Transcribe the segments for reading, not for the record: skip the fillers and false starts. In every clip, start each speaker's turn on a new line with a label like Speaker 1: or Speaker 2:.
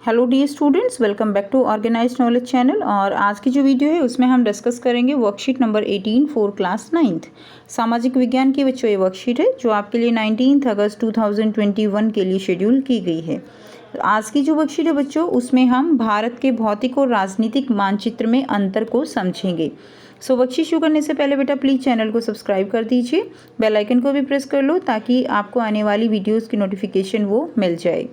Speaker 1: Hello dear students, welcome back to organised knowledge channel. और आज की जो वीडियो है उसमें हम डिस्कस करेंगे worksheet number 18 for class 9th सामाजिक विज्ञान की बच्चों ये वर्कशीट है जो आपके लिए 19 अगस्त 2021 के लिए शेड्यूल की गई है। आज की जो वर्कशीट है बच्चों उसमें हम भारत के भौतिक और राजनीतिक मानचित्र में अंतर को समझेंगे। सो वर्कशीट शुरू करने से पहले बेटा प्लीज़ चैनल को सब्सक्राइब कर दीजिए, बेल आइकन को भी प्रेस कर लो ताकि आपको आने वाली वीडियोस की नोटिफिकेशन वो मिल जाए।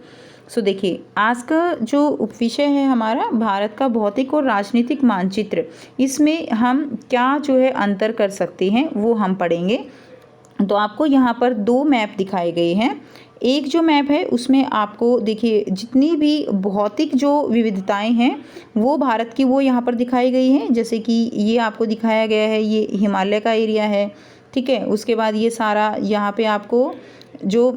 Speaker 1: सो देखिए, आज का जो विषय है हमारा भारत का भौतिक और राजनीतिक मानचित्र, इसमें हम क्या जो है अंतर कर सकते हैं वो हम पढ़ेंगे। तो आपको यहाँ पर दो मैप दिखाए गए हैं। एक जो मैप है उसमें आपको देखिए जितनी भी भौतिक जो विविधताएं हैं वो भारत की वो यहाँ पर दिखाई गई हैं। जैसे कि ये आपको दिखाया गया है, ये हिमालय का एरिया है, ठीक है। उसके बाद ये सारा यहाँ पे आपको जो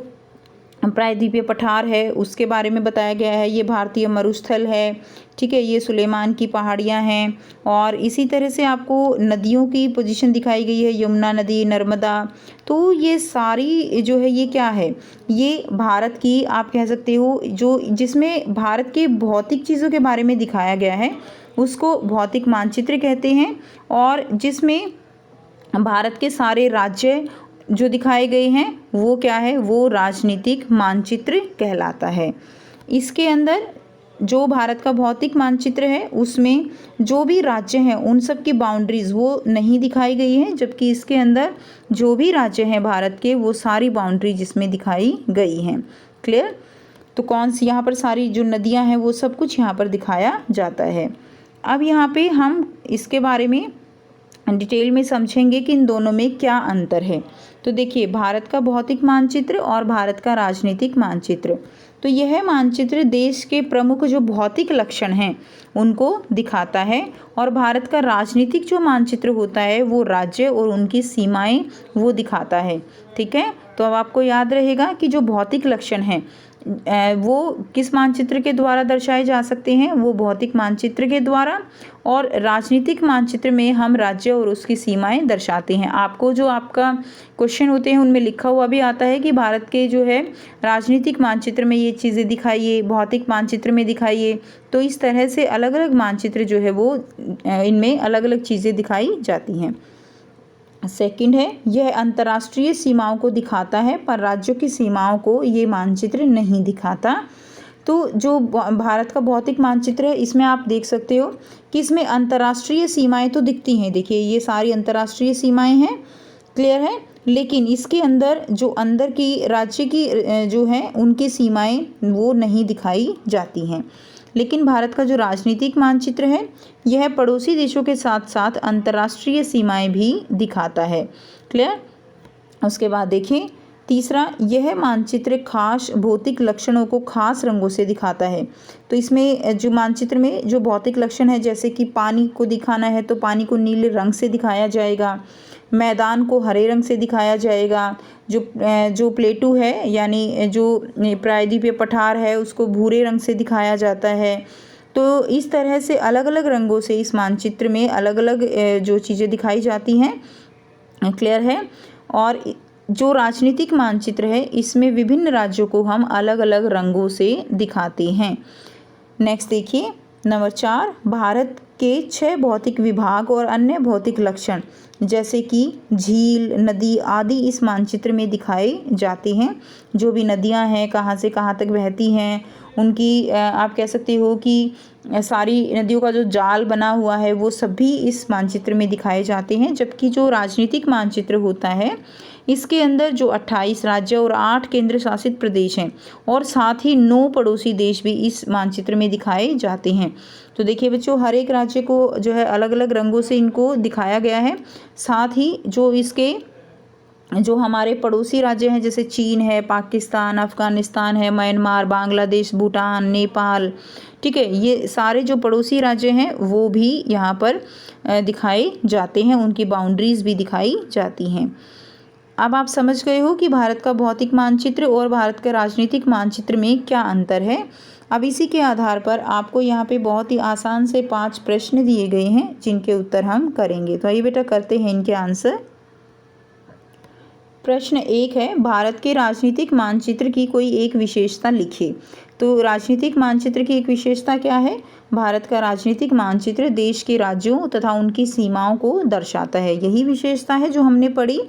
Speaker 1: प्रायद्वीपीय पठार है उसके बारे में बताया गया है। ये भारतीय मरुस्थल है, ठीक है। ये सुलेमान की पहाड़ियाँ हैं। और इसी तरह से आपको नदियों की पोजीशन दिखाई गई है, यमुना नदी, नर्मदा। तो ये सारी जो है ये क्या है, ये भारत की आप कह सकते हो जो जिसमें भारत के भौतिक चीज़ों के बारे में दिखाया गया है उसको भौतिक मानचित्र कहते हैं। और जिसमें भारत के सारे राज्य जो दिखाए गए हैं वो क्या है, वो राजनीतिक मानचित्र कहलाता है। इसके अंदर जो भारत का भौतिक मानचित्र है उसमें जो भी राज्य हैं उन सब की बाउंड्रीज वो नहीं दिखाई गई है, जबकि इसके अंदर जो भी राज्य हैं भारत के वो सारी बाउंड्री जिसमें दिखाई गई हैं। क्लियर। तो कौन सी यहाँ पर सारी जो नदियाँ हैं वो सब कुछ यहाँ पर दिखाया जाता है। अब यहाँ पे हम इसके बारे में डिटेल में समझेंगे कि इन दोनों में क्या अंतर है। तो देखिए, भारत का भौतिक मानचित्र और भारत का राजनीतिक मानचित्र। तो यह मानचित्र देश के प्रमुख जो भौतिक लक्षण हैं उनको दिखाता है। और भारत का राजनीतिक जो मानचित्र होता है वो राज्य और उनकी सीमाएं वो दिखाता है, ठीक है। तो अब आपको याद रहेगा कि जो भौतिक लक्षण हैं वो किस मानचित्र के द्वारा दर्शाए जा सकते हैं, वो भौतिक मानचित्र के द्वारा। और राजनीतिक मानचित्र में हम राज्य और उसकी सीमाएं दर्शाते हैं। आपको जो आपका क्वेश्चन होते हैं उनमें लिखा हुआ भी आता है कि भारत के जो है राजनीतिक मानचित्र में ये चीज़ें दिखाइए, भौतिक मानचित्र में दिखाइए। तो इस तरह से अलग अलग मानचित्र जो है वो इनमें अलग अलग चीज़ें दिखाई जाती हैं। सेकंड है, यह अंतर्राष्ट्रीय सीमाओं को दिखाता है पर राज्यों की सीमाओं को ये मानचित्र नहीं दिखाता। तो जो भारत का भौतिक मानचित्र है इसमें आप देख सकते हो कि इसमें अंतर्राष्ट्रीय सीमाएं तो दिखती हैं। देखिए ये सारी अंतर्राष्ट्रीय सीमाएं हैं, क्लियर है। लेकिन इसके अंदर जो अंदर की राज्य की जो है उनकी सीमाएं वो नहीं दिखाई जाती हैं। लेकिन भारत का जो राजनीतिक मानचित्र है यह पड़ोसी देशों के साथ साथ अंतर्राष्ट्रीय सीमाएं भी दिखाता है, क्लियर। उसके बाद देखिए तीसरा, यह मानचित्र खास भौतिक लक्षणों को खास रंगों से दिखाता है। तो इसमें जो मानचित्र में जो भौतिक लक्षण है जैसे कि पानी को दिखाना है तो पानी को नीले रंग से दिखाया जाएगा, मैदान को हरे रंग से दिखाया जाएगा, जो प्लेटू है यानी जो प्रायद्वीपीय पठार है उसको भूरे रंग से दिखाया जाता है। तो इस तरह से अलग अलग रंगों से इस मानचित्र में अलग अलग जो चीज़ें दिखाई जाती हैं, क्लियर है। और जो राजनीतिक मानचित्र है इसमें विभिन्न राज्यों को हम अलग अलग रंगों से दिखाते हैं। नेक्स्ट देखिए नंबर 4, भारत के 6 भौतिक विभाग और अन्य भौतिक लक्षण जैसे कि झील, नदी आदि इस मानचित्र में दिखाए जाते हैं। जो भी नदियां हैं कहाँ से कहाँ तक बहती हैं उनकी आप कह सकते हो कि सारी नदियों का जो जाल बना हुआ है वो सभी इस मानचित्र में दिखाए जाते हैं। जबकि जो राजनीतिक मानचित्र होता है इसके अंदर जो 28 राज्य और 8 केंद्र शासित प्रदेश हैं और साथ ही 9 पड़ोसी देश भी इस मानचित्र में दिखाए जाते हैं। तो देखिए बच्चों, हर एक राज्य को जो है अलग अलग रंगों से इनको दिखाया गया है। साथ ही जो इसके जो हमारे पड़ोसी राज्य हैं जैसे चीन है, पाकिस्तान, अफ़गानिस्तान है, म्यांमार, बांग्लादेश, भूटान, नेपाल, ठीक है, ये सारे जो पड़ोसी राज्य हैं वो भी यहाँ पर दिखाए जाते हैं, उनकी बाउंड्रीज़ भी दिखाई जाती हैं। अब आप समझ गए हो कि भारत का भौतिक मानचित्र और भारत के राजनीतिक मानचित्र में क्या अंतर है। अब इसी के आधार पर आपको यहाँ पे बहुत ही आसान से 5 प्रश्न दिए गए हैं जिनके उत्तर हम करेंगे। तो आइए बेटा करते हैं इनके आंसर। प्रश्न 1 है, भारत के राजनीतिक मानचित्र की कोई एक विशेषता लिखिए। तो राजनीतिक मानचित्र की एक विशेषता क्या है? भारत का राजनीतिक मानचित्र देश के राज्यों तथा उनकी सीमाओं को दर्शाता है, यही विशेषता है जो हमने पढ़ी।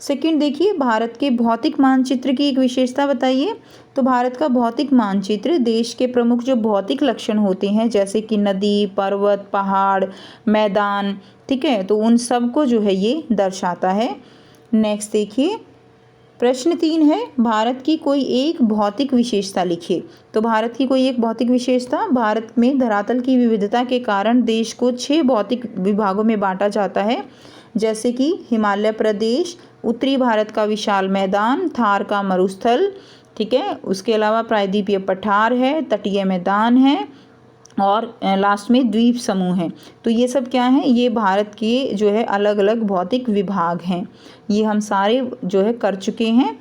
Speaker 1: सेकंड देखिए, भारत के भौतिक मानचित्र की एक विशेषता बताइए। तो भारत का भौतिक मानचित्र देश के प्रमुख जो भौतिक लक्षण होते हैं, जैसे कि नदी, पर्वत, पहाड़, मैदान, ठीक है, तो उन सब को जो है ये दर्शाता है। नेक्स्ट देखिए, प्रश्न 3 है, भारत की कोई एक भौतिक विशेषता लिखिए। तो भारत की कोई एक भौतिक विशेषता, भारत में धरातल की विविधता के कारण देश को 6 भौतिक विभागों में बांटा जाता है, जैसे कि हिमालय प्रदेश, उत्तरी भारत का विशाल मैदान, थार का मरुस्थल, ठीक है, उसके अलावा प्रायद्वीपीय पठार है, तटीय मैदान है और लास्ट में द्वीप समूह हैं। तो ये सब क्या है? ये भारत के जो है अलग अलग भौतिक विभाग हैं, ये हम सारे जो है कर चुके हैं।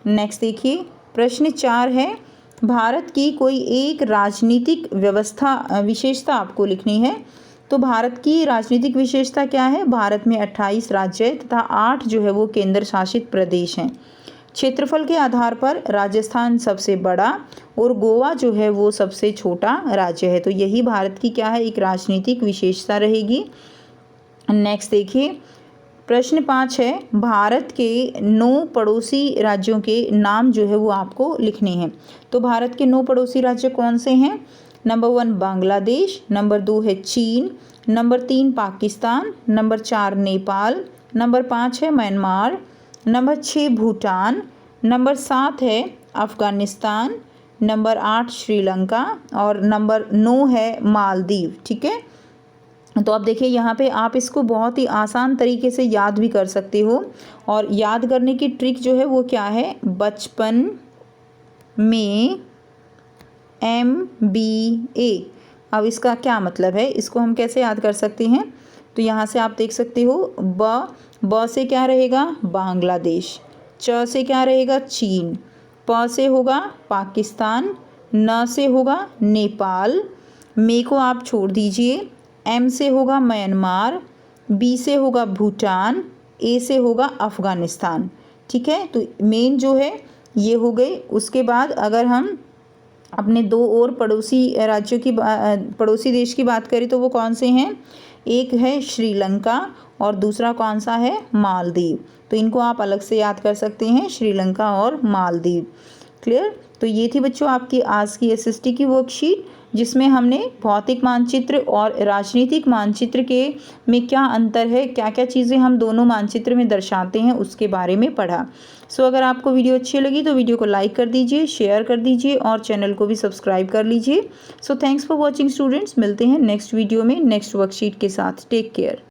Speaker 1: नेक्स्ट देखिए, प्रश्न 4 है, भारत की कोई एक राजनीतिक व्यवस्था विशेषता आपको लिखनी है। तो भारत की राजनीतिक विशेषता क्या है? भारत में 28 राज्य तथा 8 जो है वो केंद्र शासित प्रदेश हैं। क्षेत्रफल के आधार पर राजस्थान सबसे बड़ा और गोवा जो है वो सबसे छोटा राज्य है। तो यही भारत की क्या है? एक राजनीतिक विशेषता रहेगी। नेक्स्ट देखिए, प्रश्न 5 है, भारत के 9 पड़ोसी राज्यों के नाम जो है वो आपको लिखने हैं। तो भारत के 9 पड़ोसी राज्य कौन से हैं? नंबर 1 बांग्लादेश, नंबर 2 है चीन, number 3 Pakistan, number 4 Nepal, number 5 है म्यांमार, नंबर 6 भूटान, नंबर 7 है अफ़गानिस्तान, नंबर 8 श्रीलंका और नंबर 9 है मालदीव। ठीक है, तो अब देखिए यहाँ पे आप इसको बहुत ही आसान तरीके से याद भी कर सकते हो, और याद करने की ट्रिक जो है वो क्या है? बचपन में MBA। अब इसका क्या मतलब है, इसको हम कैसे याद कर सकते हैं? तो यहाँ से आप देख सकते हो, ब से क्या रहेगा? बांग्लादेश, च से क्या रहेगा? चीन, प से होगा पाकिस्तान, न से होगा नेपाल, मे को आप छोड़ दीजिए, M से होगा म्यांमार, B से होगा भूटान, A से होगा अफ़गानिस्तान। ठीक है, तो मेन जो है ये हो गई। उसके बाद अगर हम अपने 2 और पड़ोसी राज्यों की पड़ोसी देश की बात करें तो वो कौन से हैं? एक है श्रीलंका और दूसरा कौन सा है? मालदीव। तो इनको आप अलग से याद कर सकते हैं, श्रीलंका और मालदीव। क्लियर? तो ये थी बच्चों आपकी आज की SST की वर्कशीट, जिसमें हमने भौतिक मानचित्र और राजनीतिक मानचित्र के में क्या अंतर है, क्या क्या चीज़ें हम दोनों मानचित्र में दर्शाते हैं, उसके बारे में पढ़ा। सो अगर आपको वीडियो अच्छी लगी तो वीडियो को लाइक कर दीजिए, शेयर कर दीजिए और चैनल को भी सब्सक्राइब कर लीजिए। So thanks for watching students, मिलते हैं नेक्स्ट वीडियो में नेक्स्ट वर्कशीट के साथ। Take care.